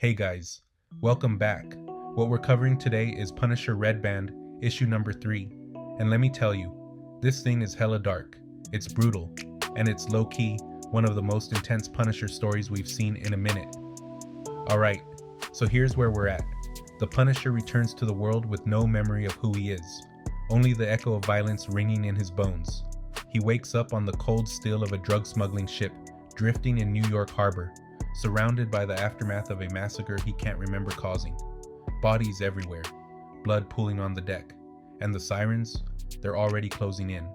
Hey guys, welcome back. What we're covering today is Punisher Red Band, issue number 3. And let me tell you, this thing is hella dark, it's brutal, and it's low-key one of the most intense Punisher stories we've seen in a minute. Alright, so here's where we're at. The Punisher returns to the world with no memory of who he is, only the echo of violence ringing in his bones. He wakes up on the cold steel of a drug smuggling ship drifting in New York Harbor, surrounded by the aftermath of a massacre he can't remember causing. Bodies everywhere, blood pooling on the deck, and the sirens, they're already closing in.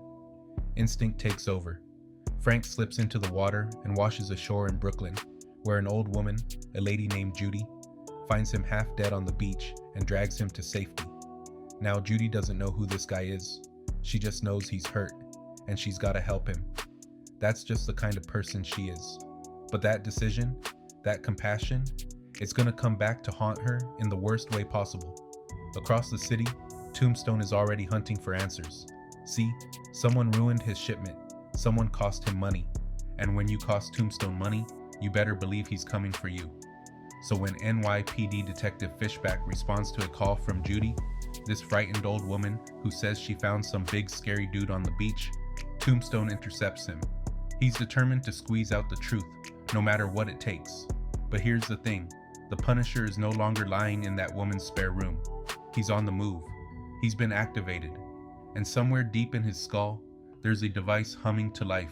Instinct takes over. Frank slips into the water and washes ashore in Brooklyn, where an old woman, a lady named Judy, finds him half dead on the beach and drags him to safety. Now Judy doesn't know who this guy is. She just knows he's hurt, and she's gotta help him. That's just the kind of person she is. But that decision, that compassion, it's gonna come back to haunt her in the worst way possible. Across the city, Tombstone is already hunting for answers. See, someone ruined his shipment, someone cost him money, and when you cost Tombstone money, you better believe he's coming for you. So when NYPD Detective Fishback responds to a call from Judy, this frightened old woman who says she found some big scary dude on the beach, Tombstone intercepts him. He's determined to squeeze out the truth, no matter what it takes. But here's the thing, the Punisher is no longer lying in that woman's spare room. He's on the move. He's been activated. And somewhere deep in his skull, there's a device humming to life.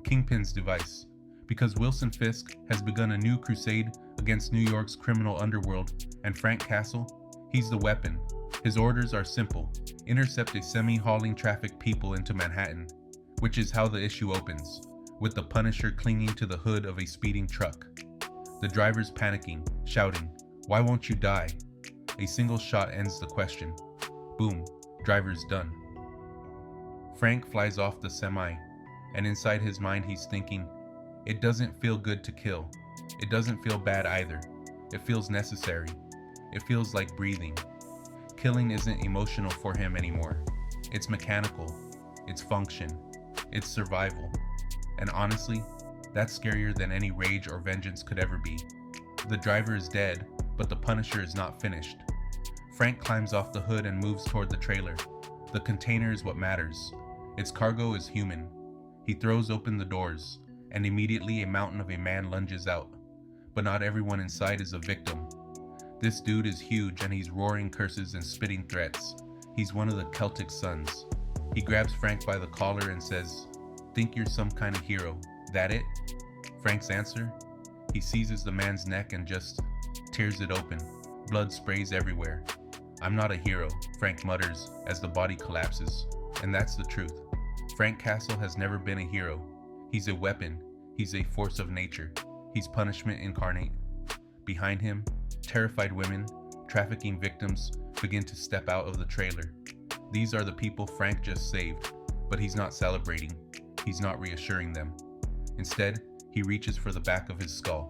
Kingpin's device. Because Wilson Fisk has begun a new crusade against New York's criminal underworld, and Frank Castle, he's the weapon. His orders are simple. Intercept a semi-hauling trafficked people into Manhattan, which is how the issue opens, with the Punisher clinging to the hood of a speeding truck. The driver's panicking, shouting, "Why won't you die?" A single shot ends the question. Boom, driver's done. Frank flies off the semi, and inside his mind he's thinking, it doesn't feel good to kill. It doesn't feel bad either. It feels necessary. It feels like breathing. Killing isn't emotional for him anymore. It's mechanical. It's function. It's survival. And honestly, that's scarier than any rage or vengeance could ever be. The driver is dead, but the Punisher is not finished. Frank climbs off the hood and moves toward the trailer. The container is what matters. Its cargo is human. He throws open the doors, and immediately a mountain of a man lunges out. But not everyone inside is a victim. This dude is huge and he's roaring curses and spitting threats. He's one of the Celtic sons. He grabs Frank by the collar and says, "Think you're some kind of hero. That it?" Frank's answer? He seizes the man's neck and just tears it open. Blood sprays everywhere. "I'm not a hero," Frank mutters as the body collapses. And that's the truth. Frank Castle has never been a hero. He's a weapon. He's a force of nature. He's punishment incarnate. Behind him, terrified women, trafficking victims begin to step out of the trailer. These are the people Frank just saved, but he's not celebrating. He's not reassuring them. Instead, he reaches for the back of his skull,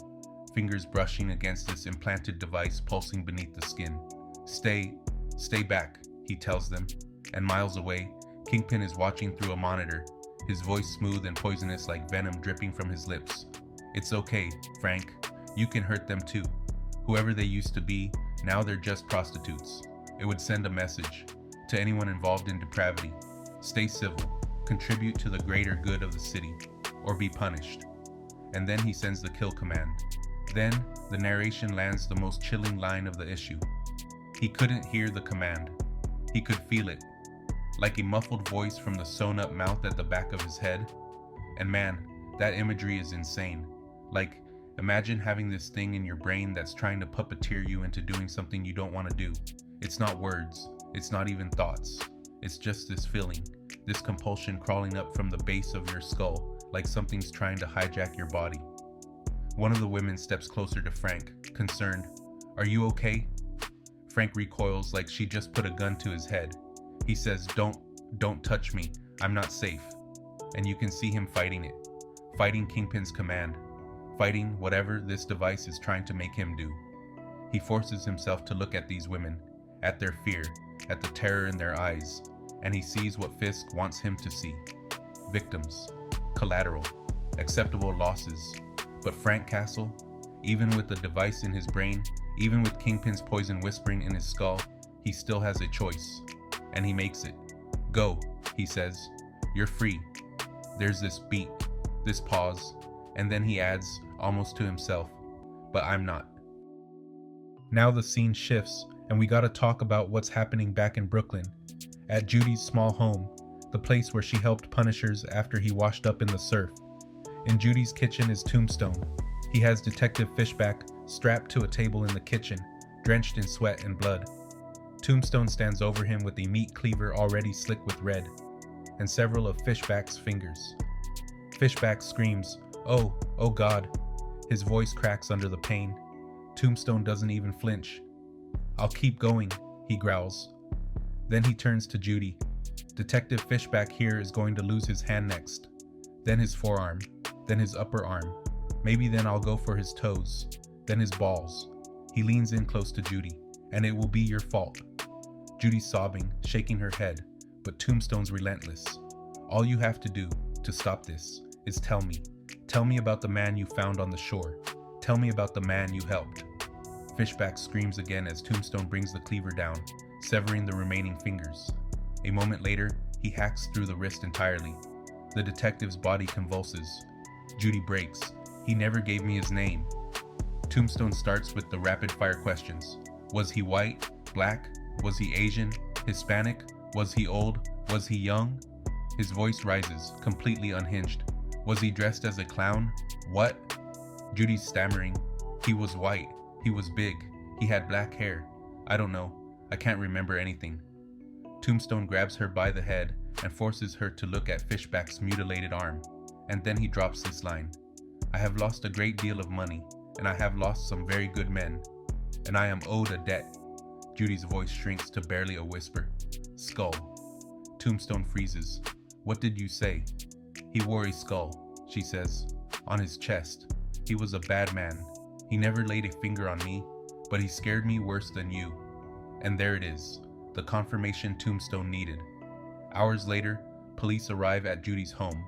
fingers brushing against this implanted device pulsing beneath the skin. Stay back," he tells them, and miles away, Kingpin is watching through a monitor, his voice smooth and poisonous like venom dripping from his lips. "It's okay, Frank. You can hurt them too. Whoever they used to be, now they're just prostitutes." It would send a message to anyone involved in depravity. Stay civil, contribute to the greater good of the city, or be punished. And then he sends the kill command. Then, the narration lands the most chilling line of the issue. He couldn't hear the command. He could feel it, like a muffled voice from the sewn-up mouth at the back of his head. And man, that imagery is insane. Like, imagine having this thing in your brain that's trying to puppeteer you into doing something you don't want to do. It's not words. It's not even thoughts. It's just this feeling, this compulsion crawling up from the base of your skull, like something's trying to hijack your body. One of the women steps closer to Frank, concerned. "Are you okay?" Frank recoils like she just put a gun to his head. He says, Don't touch me. I'm not safe." And you can see him fighting it. Fighting Kingpin's command. Fighting whatever this device is trying to make him do. He forces himself to look at these women, at their fear, at the terror in their eyes, and he sees what Fisk wants him to see. Victims. Collateral. Acceptable losses. But Frank Castle, even with the device in his brain, Even with Kingpin's poison whispering in his skull, he still has a choice. And he makes it. Go, he says. You're free. There's this beat, this pause, and then he adds, almost to himself, but I'm not. Now the scene shifts, and we gotta talk about what's happening back in Brooklyn, at Judy's small home, the place where she helped Punishers after he washed up in the surf. In Judy's kitchen is Tombstone. He has Detective Fishback strapped to a table in the kitchen, drenched in sweat and blood. Tombstone stands over him with a meat cleaver already slick with red, and several of Fishback's fingers. Fishback screams, "Oh, oh God." His voice cracks under the pain. Tombstone doesn't even flinch. "I'll keep going," he growls. Then he turns to Judy. Detective Fishback here is going to lose his hand next, then his forearm, then his upper arm. Maybe then I'll go for his toes, then his balls. He leans in close to Judy. "And it will be your fault." Judy's sobbing, shaking her head, but Tombstone's relentless. "All you have to do to stop this is tell me. Tell me about the man you found on the shore. Tell me about the man you helped." Fishback screams again as Tombstone brings the cleaver down, severing the remaining fingers. A moment later, he hacks through the wrist entirely. The detective's body convulses. Judy breaks. "He never gave me his name." Tombstone starts with the rapid-fire questions. Was he white? Black? Was he Asian? Hispanic? Was he old? Was he young? His voice rises, completely unhinged. Was he dressed as a clown? What? Judy's stammering. "He was white. He was big. He had black hair. I don't know. I can't remember anything." Tombstone grabs her by the head and forces her to look at Fishback's mutilated arm. And then he drops this line. "I have lost a great deal of money, and I have lost some very good men, and I am owed a debt." Judy's voice shrinks to barely a whisper. "Skull." Tombstone freezes. "What did you say?" "He wore a skull," she says, "on his chest. He was a bad man. He never laid a finger on me, but he scared me worse than you." And there it is, the confirmation Tombstone needed. Hours later, police arrive at Judy's home.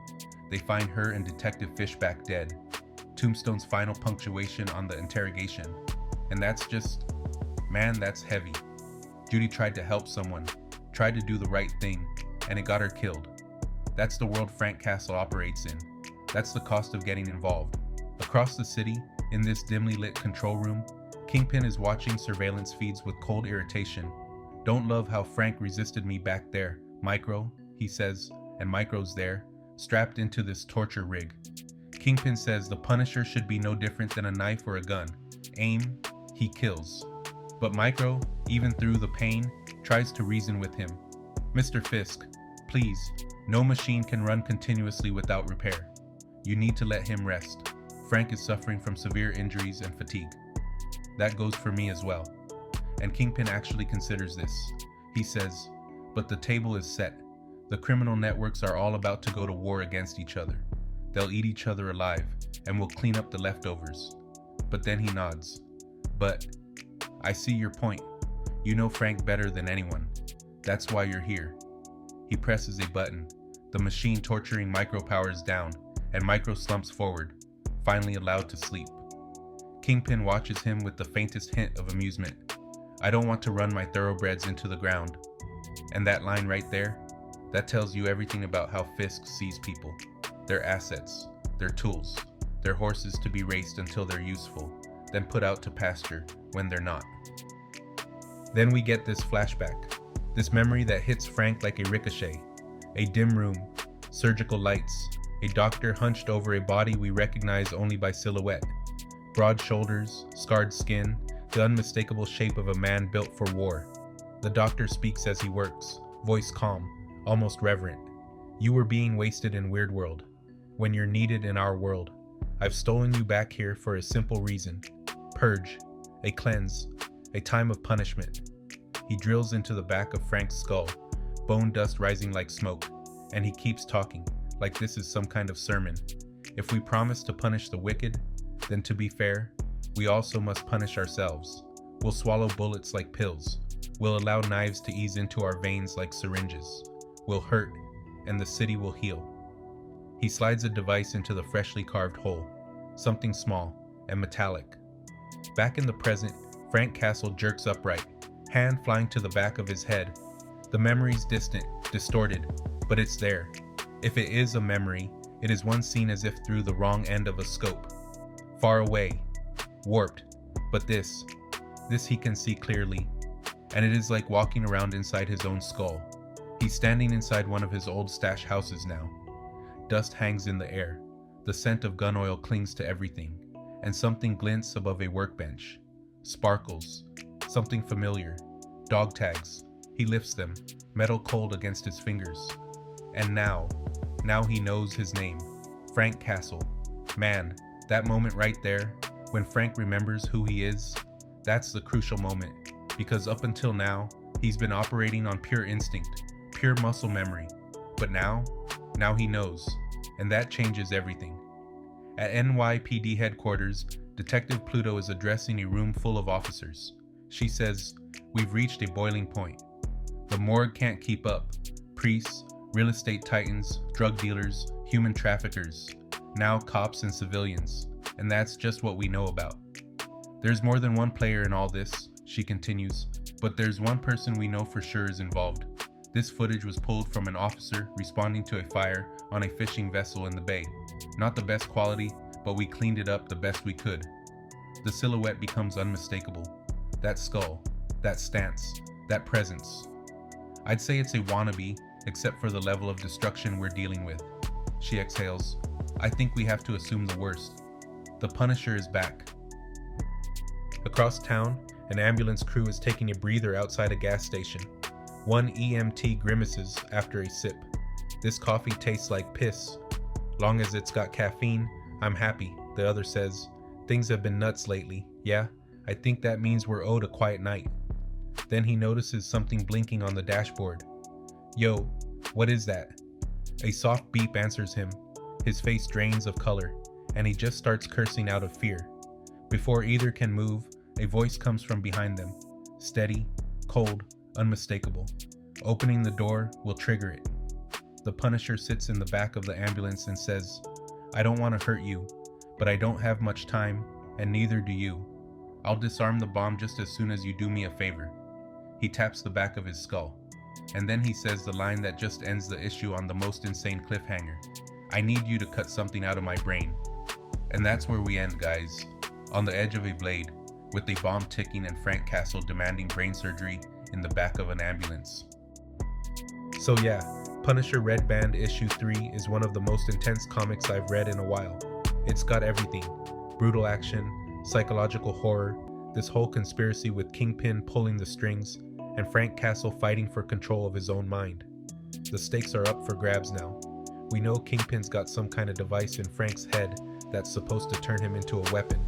They find her and Detective Fishback dead. Tombstone's final punctuation on the interrogation. And that's just, man, that's heavy. Judy tried to help someone, tried to do the right thing, and it got her killed. That's the world Frank Castle operates in. That's the cost of getting involved. Across the city, in this dimly lit control room, Kingpin is watching surveillance feeds with cold irritation. "Don't love how Frank resisted me back there, Micro," he says, and Micro's there, strapped into this torture rig. Kingpin says the Punisher should be no different than a knife or a gun. Aim, he kills. But Micro, even through the pain, tries to reason with him. "Mr. Fisk, please, no machine can run continuously without repair. You need to let him rest. Frank is suffering from severe injuries and fatigue. That goes for me as well." And Kingpin actually considers this. He says, "But the table is set. The criminal networks are all about to go to war against each other. They'll eat each other alive, and we'll clean up the leftovers." But then he nods. "But I see your point. You know Frank better than anyone. That's why you're here." He presses a button. The machine torturing Micro powers down, and Micro slumps forward, finally allowed to sleep. Kingpin watches him with the faintest hint of amusement. "I don't want to run my thoroughbreds into the ground." And that line right there, that tells you everything about how Fisk sees people. Their assets, their tools, their horses to be raced until they're useful, then put out to pasture when they're not. Then we get this flashback, this memory that hits Frank like a ricochet. A dim room, surgical lights, a doctor hunched over a body we recognize only by silhouette. Broad shoulders, scarred skin, the unmistakable shape of a man built for war. The doctor speaks as he works, voice calm, almost reverent. "You were being wasted in Weird World, when you're needed in our world. I've stolen you back here for a simple reason. Purge, a cleanse, a time of punishment." He drills into the back of Frank's skull, bone dust rising like smoke, and he keeps talking, like this is some kind of sermon. "If we promise to punish the wicked, then to be fair, we also must punish ourselves. We'll swallow bullets like pills. We'll allow knives to ease into our veins like syringes. We'll hurt, and the city will heal." He slides a device into the freshly carved hole, something small and metallic. Back in the present, Frank Castle jerks upright, hand flying to the back of his head. The memory's distant, distorted, but it's there. If it is a memory, it is one seen as if through the wrong end of a scope. Far away, warped, but this he can see clearly, and it is like walking around inside his own skull. He's standing inside one of his old stash houses now. Dust hangs in the air, the scent of gun oil clings to everything, and something glints above a workbench. Sparkles, something familiar, dog tags. He lifts them, metal cold against his fingers. And now he knows his name, Frank Castle. Man, that moment right there, when Frank remembers who he is, that's the crucial moment, because up until now, he's been operating on pure instinct, pure muscle memory. But now he knows, and that changes everything. At NYPD headquarters, Detective Pluto is addressing a room full of officers. She says, "We've reached a boiling point. The morgue can't keep up. Priests, real estate titans, drug dealers, human traffickers, now cops and civilians, and that's just what we know about. There's more than one player in all this," she continues, "but there's one person we know for sure is involved. This footage was pulled from an officer responding to a fire on a fishing vessel in the bay. Not the best quality, but we cleaned it up the best we could." The silhouette becomes unmistakable. That skull, that stance, that presence. I'd say it's a wannabe, except for the level of destruction we're dealing with. She exhales. "I think we have to assume the worst. The Punisher is back." Across town, an ambulance crew is taking a breather outside a gas station. One EMT grimaces after a sip. "This coffee tastes like piss. Long as it's got caffeine, I'm happy," the other says. "Things have been nuts lately. Yeah, I think that means we're owed a quiet night." Then he notices something blinking on the dashboard. "Yo, what is that?" A soft beep answers him. His face drains of color, and he just starts cursing out of fear. Before either can move, a voice comes from behind them. Steady, cold, unmistakable. Opening the door will trigger it. The Punisher sits in the back of the ambulance and says, "I don't want to hurt you, but I don't have much time, and neither do you. I'll disarm the bomb just as soon as you do me a favor." He taps the back of his skull, and then he says the line that just ends the issue on the most insane cliffhanger. "I need you to cut something out of my brain." And that's where we end, guys. On the edge of a blade, with a bomb ticking and Frank Castle demanding brain surgery in the back of an ambulance. So yeah, Punisher Red Band issue 3 is one of the most intense comics I've read in a while. It's got everything. Brutal action, psychological horror, this whole conspiracy with Kingpin pulling the strings, and Frank Castle fighting for control of his own mind. The stakes are up for grabs now. We know Kingpin's got some kind of device in Frank's head that's supposed to turn him into a weapon,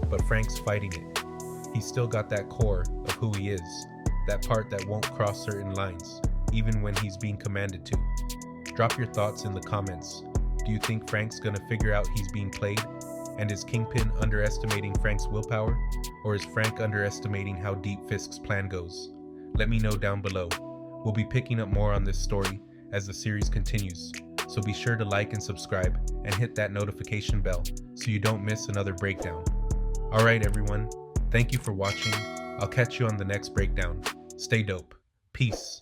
but Frank's fighting it. He's still got that core of who he is, that part that won't cross certain lines, even when he's being commanded to. Drop your thoughts in the comments. Do you think Frank's gonna figure out he's being played? And is Kingpin underestimating Frank's willpower? Or is Frank underestimating how deep Fisk's plan goes? Let me know down below. We'll be picking up more on this story as the series continues, so be sure to like and subscribe and hit that notification bell so you don't miss another breakdown. Alright everyone, thank you for watching. I'll catch you on the next breakdown. Stay dope. Peace.